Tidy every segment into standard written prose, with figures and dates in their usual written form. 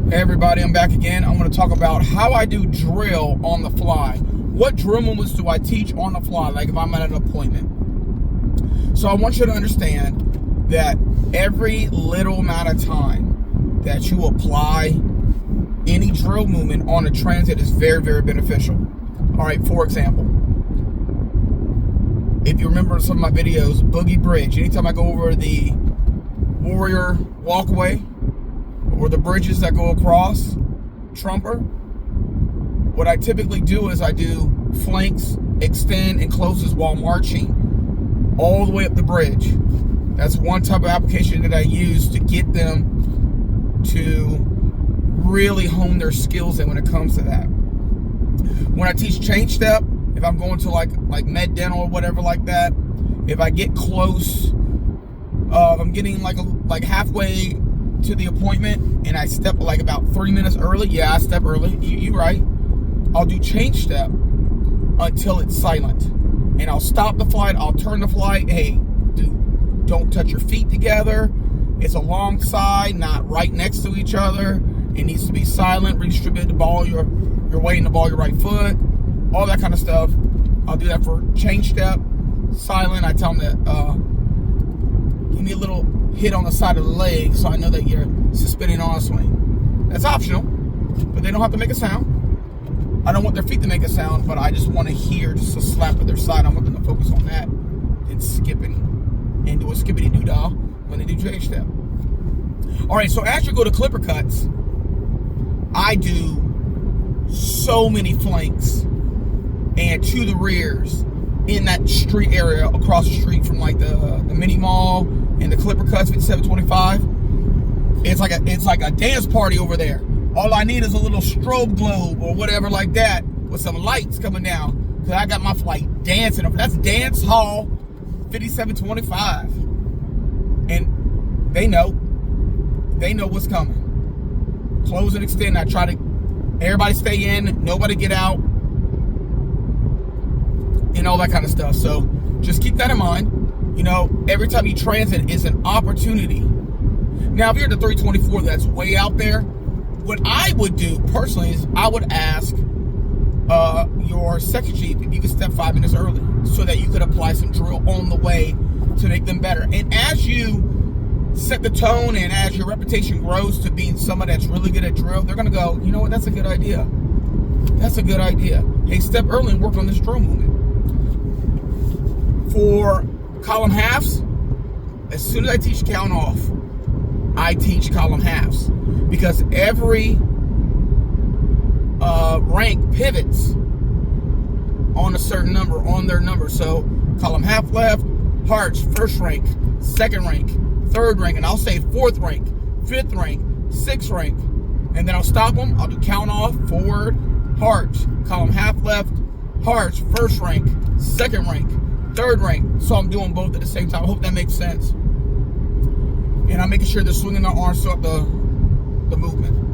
Hey everybody, I'm back again. I'm going to talk about how I do drill on the fly. What drill movements do I teach on the fly, like if I'm at an appointment? So I want you to understand that every little amount of time that you apply any drill movement on a transit is very, very beneficial. All right, for example, if you remember some of my videos, Boogie Bridge, anytime I go over the Warrior Walkway, or the bridges that go across Trumper, what I typically do is I do flanks, extend, and closes while marching all the way up the bridge. That's one type of application that I use to get them to really hone their skills in when it comes to that. When I teach change step, if I'm going to like med dental or whatever like that, if I get close, I'm getting like halfway to the appointment and I step like about 3 minutes early. Yeah, I step early. You right. I'll do change step until it's silent, and I'll stop the flight. I'll turn the flight. Hey, dude, don't touch your feet together. It's alongside, not right next to each other. It needs to be silent. Redistribute the ball your weight in the ball your right foot. All that kind of stuff. I'll do that for change step. Silent. I tell them that give me a little hit on the side of the leg so I know that you're suspending on a swing. That's optional, but they don't have to make a sound. I don't want their feet to make a sound, but I just want to hear just a slap of their side. I want them to focus on that and skipping and do a skippity doo dah when they do change step. All right, so as you go to clipper cuts, I do so many flanks and to the rears in that street area across the street from like the mini mall and the clipper cuts 5725. It's like a dance party over there. All I need is a little strobe globe or whatever like that with some lights coming down, because I got my flight dancing. That's Dance Hall 5725, and they know what's coming. Close and extend. I try to everybody stay in, nobody get out, and all that kind of stuff. So just keep that in mind. You know, every time you transit is an opportunity. Now, if you're at the 324, that's way out there. What I would do personally is I would ask your second chief if you could step 5 minutes early so that you could apply some drill on the way to make them better. And as you set the tone and as your reputation grows to being someone that's really good at drill, they're going to go, you know what, that's a good idea. That's a good idea. Hey, step early and work on this drill movement. For column halves, as soon as I teach count off, I teach column halves, because every rank pivots on a certain number, on their number. So column half left, hearts, first rank, second rank, third rank, and I'll say fourth rank, fifth rank, sixth rank, and then I'll stop them. I'll do count off, forward, hearts, column half left, hearts, first rank, second rank, third rank. So I'm doing both at the same time. I hope that makes sense. And I'm making sure they're swinging their arms throughout the movement.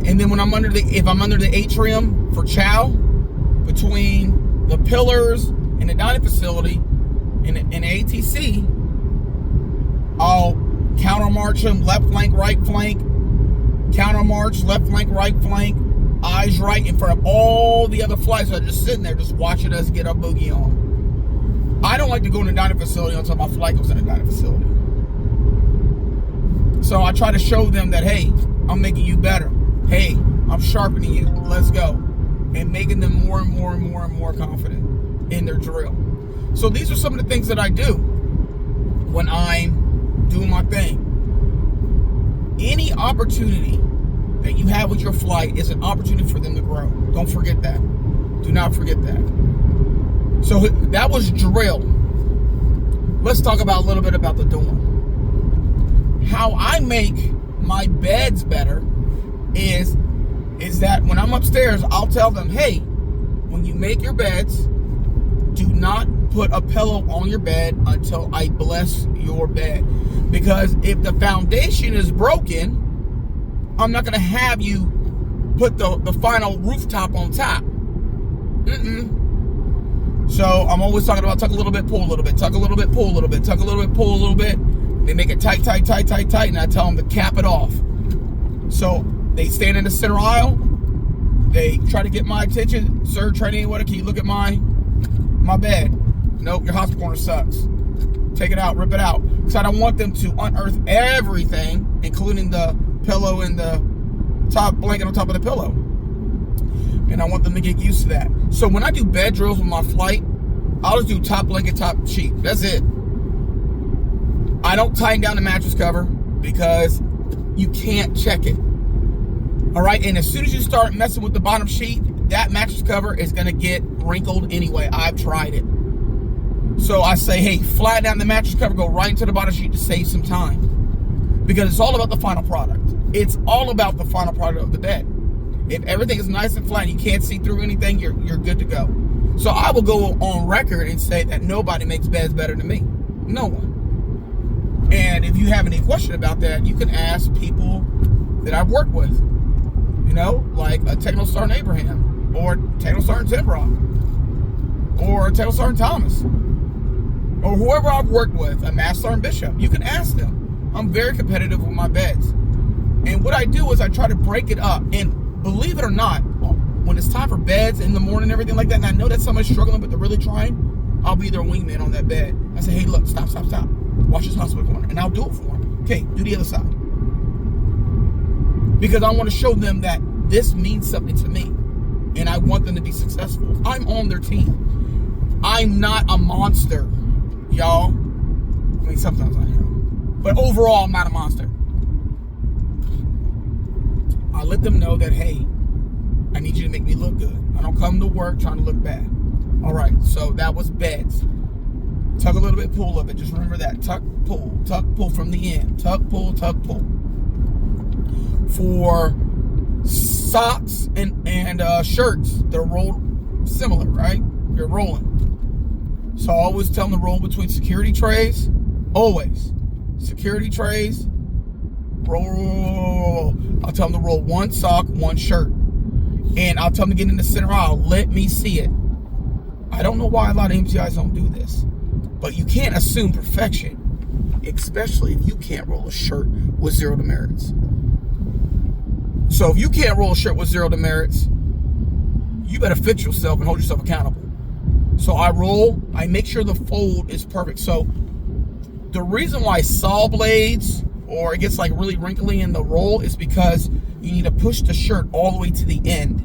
And then when if I'm under the atrium for chow, between the pillars and the dining facility and the ATC, I'll counter march them, left flank, right flank, counter march, left flank, right flank, eyes right in front of all the other flights that are just sitting there just watching us get our boogie on. I don't like to go in the dining facility until my flight goes in the dining facility. So I try to show them that, hey, I'm making you better. Hey, I'm sharpening you. Let's go. And making them more and more and more and more confident in their drill. So these are some of the things that I do when I'm doing my thing. Any opportunity that you have with your flight is an opportunity for them to grow. Don't forget that. Do not forget that. So that was drill. Let's talk about a little bit about the dorm. How I make my beds better is that when I'm upstairs, I'll tell them, hey, when you make your beds, do not put a pillow on your bed until I bless your bed. Because if the foundation is broken, I'm not going to have you put the final rooftop on top. So I'm always talking about tuck a little bit, pull a little bit, tuck a little bit, pull a little bit, tuck a little bit, pull a little bit. They make it tight, and I tell them to cap it off. So they stand in the center aisle. They try to get my attention. Sir, trainee, what? Can you look at my bed? Nope, your hospital corner sucks. Take it out, rip it out. Because I don't want them to unearth everything, including the pillow and the top blanket on top of the pillow. And I want them to get used to that. So when I do bed drills with my flight, I'll just do top blanket, top sheet. That's it. I don't tighten down the mattress cover because you can't check it. All right, and as soon as you start messing with the bottom sheet, that mattress cover is going to get wrinkled anyway. I've tried it. So I say, hey, flatten down the mattress cover, go right into the bottom sheet to save some time. Because it's all about the final product. It's all about the final product of the bed. If everything is nice and flat and you can't see through anything, you're good to go. So I will go on record and say that nobody makes beds better than me. No one. And if you have any question about that, you can ask people that I've worked with. You know, like a Techno Sergeant Abraham, or Techno Sergeant Tim Brock, or Techno Sergeant Thomas, or whoever I've worked with, a Master Sergeant Bishop. You can ask them. I'm very competitive with my beds. And what I do is I try to break it up. And believe it or not, when it's time for beds in the morning and everything like that, and I know that somebody's struggling, but they're really trying, I'll be their wingman on that bed. I say, hey, look, stop. Watch this hospital corner. And I'll do it for them. Okay, do the other side. Because I want to show them that this means something to me. And I want them to be successful. I'm on their team. I'm not a monster, y'all. I mean, sometimes I am. But overall, I'm not a monster. I let them know that, hey, I need you to make me look good. I don't come to work trying to look bad. All right, so that was beds. Tug a little bit, pull a little bit. Just remember that. Tuck, pull from the end. Tuck, pull. For socks and shirts, they're rolled similar, right? You're rolling. So I always tell them to roll between security trays. Always. Security trays. Roll. I'll tell them to roll one sock, one shirt. And I'll tell them to get in the center aisle. Let me see it. I don't know why a lot of MTIs don't do this. But you can't assume perfection. Especially if you can't roll a shirt with 0 demerits. So if you can't roll a shirt with 0 demerits, you better fix yourself and hold yourself accountable. So I roll, I make sure the fold is perfect. So the reason why saw blades or it gets like really wrinkly in the roll is because you need to push the shirt all the way to the end.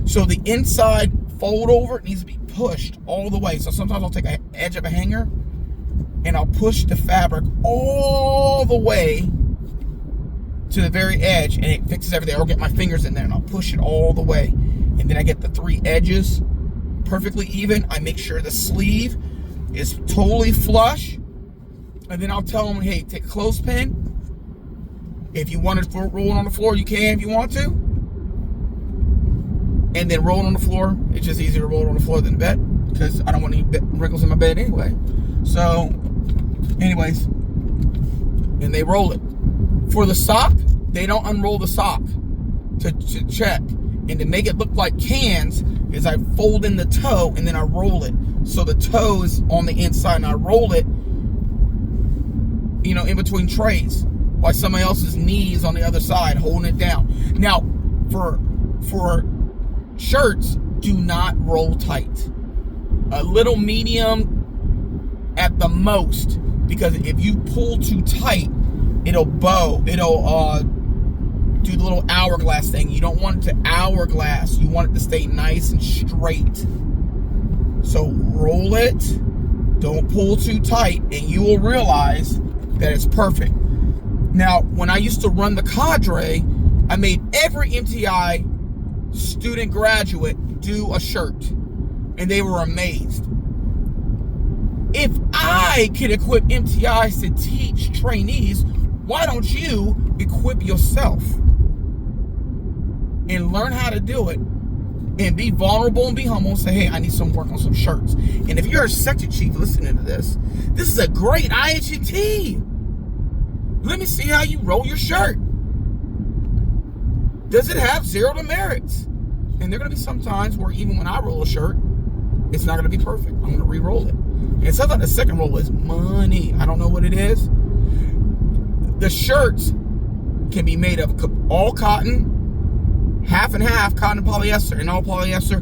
So the inside fold over needs to be pushed all the way. So sometimes I'll take an edge of a hanger and I'll push the fabric all the way to the very edge, and it fixes everything. I'll get my fingers in there and I'll push it all the way, and then I get the 3 edges perfectly even. I make sure the sleeve is totally flush, and then I'll tell them, hey, take a clothespin. If you want to roll it on the floor, you can if you want to, and then roll it on the floor. It's just easier to roll it on the floor than the bed because I don't want any wrinkles in my bed anyway. So anyways, and they roll it. For the sock, they don't unroll the sock to check. And to make it look like cans is I fold in the toe and then I roll it. So the toe is on the inside and I roll it, you know, in between trays while somebody else's knees on the other side holding it down. Now, for shirts, do not roll tight. A little medium at the most, because if you pull too tight, it'll bow. It'll do the little hourglass thing. You don't want it to hourglass. You want it to stay nice and straight. So roll it. Don't pull too tight, and you will realize that it's perfect. Now, when I used to run the cadre, I made every MTI student graduate do a shirt, and they were amazed. If I could equip MTIs to teach trainees, why don't you equip yourself and learn how to do it and be vulnerable and be humble and say, hey, I need some work on some shirts. And if you're a section chief listening to this is a great IHT. Let me see how you roll your shirt. Does it have 0 demerits? And there are going to be some times where even when I roll a shirt, it's not going to be perfect. I'm going to re-roll it. And sometimes the second roll is money. I don't know what it is. The shirts can be made of all cotton, half and half, cotton and polyester, and all polyester.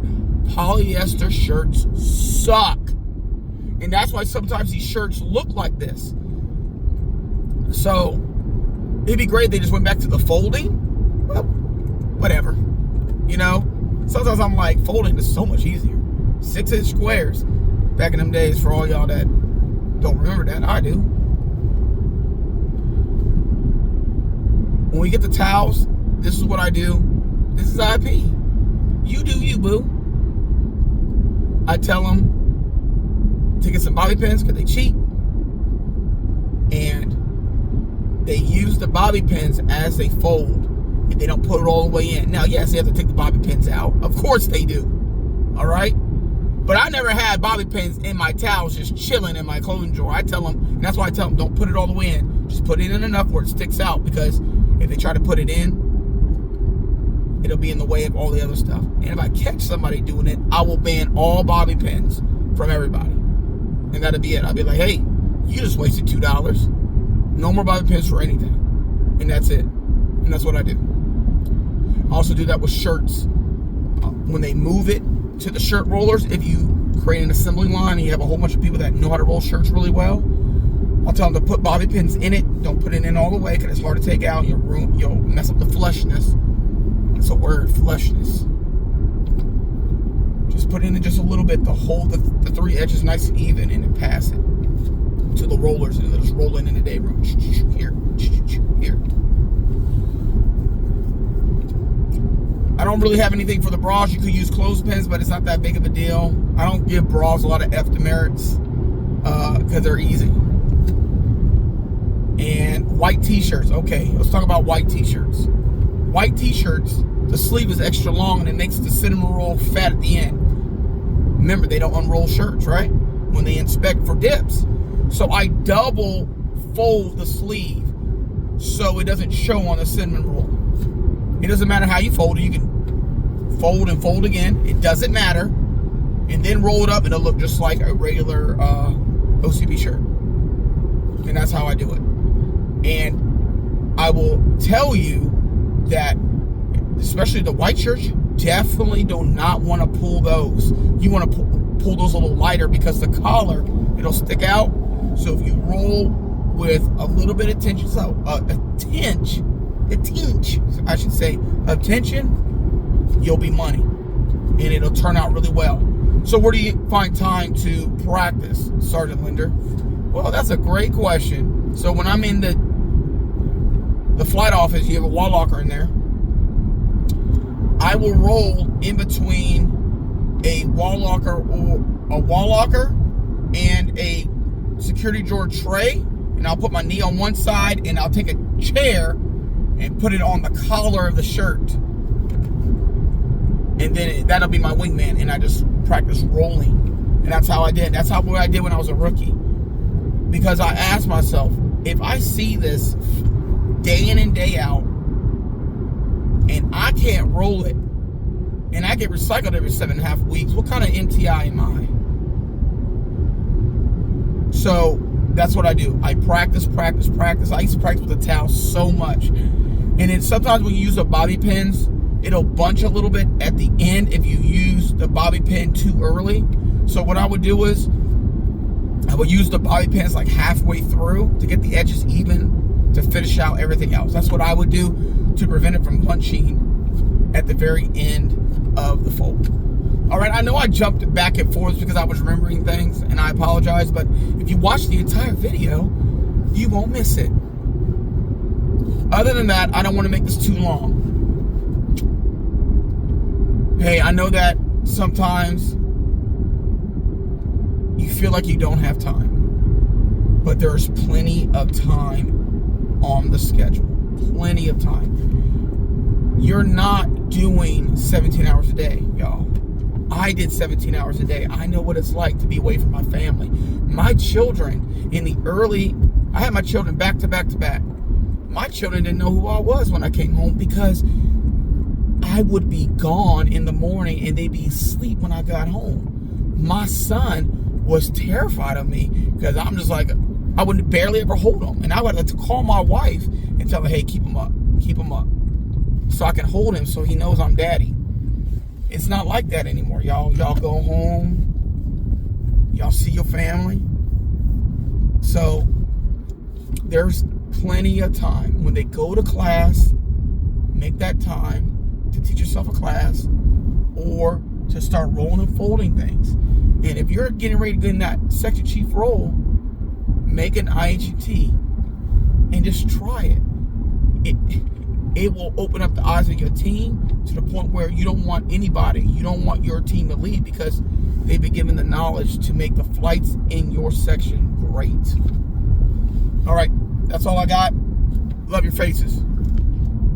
Polyester shirts suck. And that's why sometimes these shirts look like this. So, it'd be great if they just went back to the folding. Well, whatever. You know? Sometimes I'm like, folding is so much easier. 6-inch squares. Back in them days, for all y'all that don't remember that, I do. When we get the towels, this is what I do. This is IP. You do you, boo. I tell them to get some bobby pins because they cheap. And they use the bobby pins as they fold. And they don't put it all the way in. Now, yes, they have to take the bobby pins out. Of course they do. All right? But I never had bobby pins in my towels just chilling in my clothing drawer. I tell them, and that's why I tell them, don't put it all the way in. Just put it in enough where it sticks out. Because if they try to put it in, it'll be in the way of all the other stuff. And if I catch somebody doing it, I will ban all bobby pins from everybody. And that'll be it. I'll be like, hey, you just wasted $2. No more bobby pins for anything. And that's it. And that's what I do. I also do that with shirts. When they move it to the shirt rollers, if you create an assembly line and you have a whole bunch of people that know how to roll shirts really well, I'll tell them to put bobby pins in it. Don't put it in all the way because it's hard to take out. You'll mess up the fleshness. That's a word, fleshness. Just put in it just a little bit to hold the three edges nice and even, and then pass it to the rollers, and they'll just roll it in the day room. Here. I don't really have anything for the bras. You could use clothespins, but it's not that big of a deal. I don't give bras a lot of F demerits because they're easy. And white t-shirts. Okay, let's talk about white t-shirts. White t-shirts, the sleeve is extra long and it makes the cinnamon roll fat at the end. Remember, they don't unroll shirts, right? When they inspect for dips. So I double fold the sleeve so it doesn't show on the cinnamon roll. It doesn't matter how you fold it. You can fold and fold again. It doesn't matter. And then roll it up and it'll look just like a regular OCB shirt. And that's how I do it. And I will tell you that, especially the white shirts, you definitely do not want to pull those. You want to pull those a little lighter because the collar, it'll stick out. So if you roll with a little bit of tension, so a tinge, I should say, of tension, you'll be money. And it'll turn out really well. So where do you find time to practice, Sergeant Linder? Well, that's a great question. So when I'm in the flight office, you have a wall locker in there. I will roll in between a wall locker and a security drawer tray, and I'll put my knee on one side and I'll take a chair and put it on the collar of the shirt, and then that'll be my wingman, and I just practice rolling. And that's how I did. That's what I did when I was a rookie, because I asked myself, if I see this day in and day out and I can't roll it and I get recycled every 7.5 weeks, what kind of MTI am I? So that's what I do. I practice. I used to practice with the towel so much. And then sometimes when you use the bobby pins, it'll bunch a little bit at the end if you use the bobby pin too early. So what I would do is I would use the bobby pins like halfway through to get the edges even to finish out everything else. That's what I would do to prevent it from bunching at the very end of the fold. All right, I know I jumped back and forth because I was remembering things, and I apologize, but if you watch the entire video, you won't miss it. Other than that, I don't want to make this too long. Hey, I know that sometimes you feel like you don't have time, but there's plenty of time on the schedule. Plenty of time. You're not doing 17 hours a day, y'all. I did 17 hours a day. I know what it's like to be away from my family. My children I had my children back to back to back. My children didn't know who I was when I came home because I would be gone in the morning and they'd be asleep when I got home. My son was terrified of me because I'm just like I would barely ever hold him. And I would have to call my wife and tell her, hey, keep him up. Keep him up. So I can hold him so he knows I'm daddy. It's not like that anymore. Y'all go home. Y'all see your family. So there's plenty of time. When they go to class, make that time to teach yourself a class or to start rolling and folding things. And if you're getting ready to get in that section chief role, make an IHT and just try it. It will open up the eyes of your team to the point where you don't want your team to leave because they've been given the knowledge to make the flights in your section great. All right, that's all I got. Love your faces.